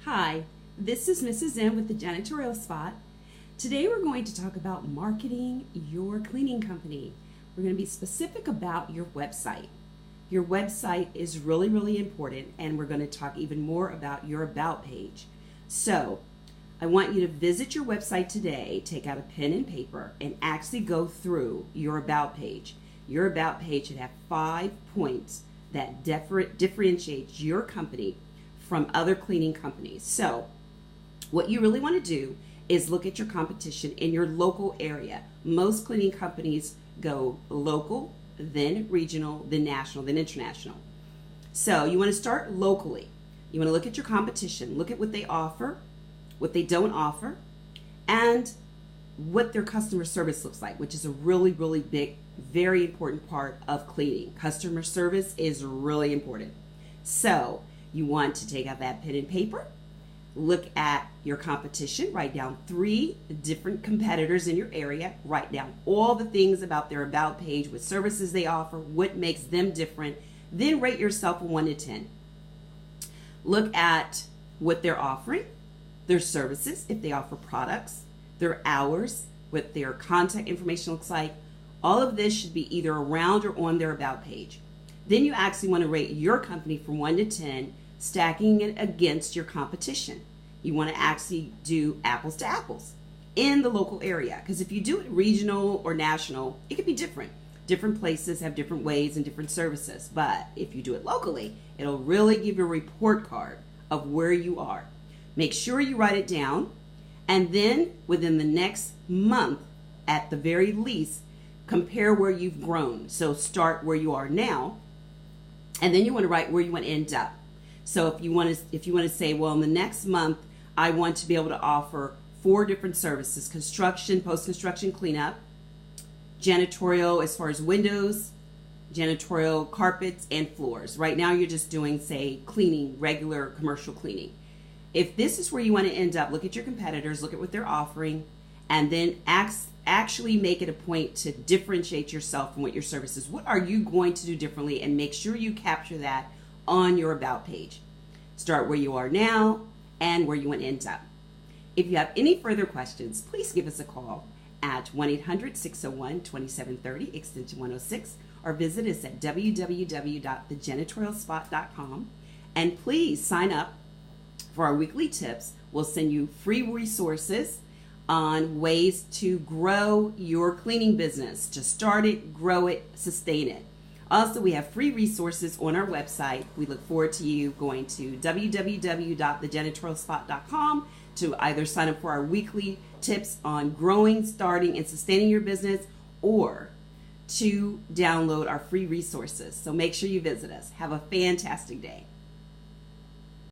Hi, this is Mrs. M with the Janitorial Spot. Today we're going to talk about marketing your cleaning company. We're going to be specific about your website. Your website is really important, and we're going to talk even more about your About page. So I want you to visit your website today, take out a pen and paper, and actually go through your About page. Your About page should have 5 points that differentiates your company from other cleaning companies. So what you really want to do is look at your competition in your local area. Most cleaning companies go local, then regional, then national, then international. So you want to start locally. You want to look at your competition, look at what they offer, what they don't offer, and what their customer service looks like, which is a really big, very important part of cleaning. Customer service is really important. So you want to take out that pen and paper, look at your competition, write down 3 different competitors in your area, write down all the things about their About page, what services they offer, what makes them different, then rate yourself a 1 to 10. Look at what they're offering, their services, if they offer products, their hours, what their contact information looks like. All of this should be either around or on their About page. Then you actually want to rate your company from 1 to 10, stacking it against your competition. You want to actually do apples to apples in the local area, because if you do it regional or national, it could be different. Different places have different ways and different services, but if you do it locally, it'll really give you a report card of where you are. Make sure you write it down, and then within the next month, at the very least, compare where you've grown. So start where you are now, and then you want to write where you want to end up. So if you want to say, well, in the next month, I want to be able to offer 4 different services: construction, post-construction cleanup, janitorial as far as windows, janitorial carpets, and floors. Right now you're just doing, say, cleaning, regular commercial cleaning. If this is where you want to end up, look at your competitors, look at what they're offering, and then actually make it a point to differentiate yourself from what your service is. What are you going to do differently? And make sure you capture that on your About page. Start where you are now and where you want to end up. If you have any further questions, please give us a call at 1-800-601-2730, extension 106, or visit us at www.thejanitorialspot.com. And please sign up for our weekly tips. We'll send you free resources on ways to grow your cleaning business, to start it, grow it, sustain it. Also, we have free resources on our website. We look forward to you going to www.thejanitorialspot.com to either sign up for our weekly tips on growing, starting, and sustaining your business, or to download our free resources. So make sure you visit us. Have a fantastic day.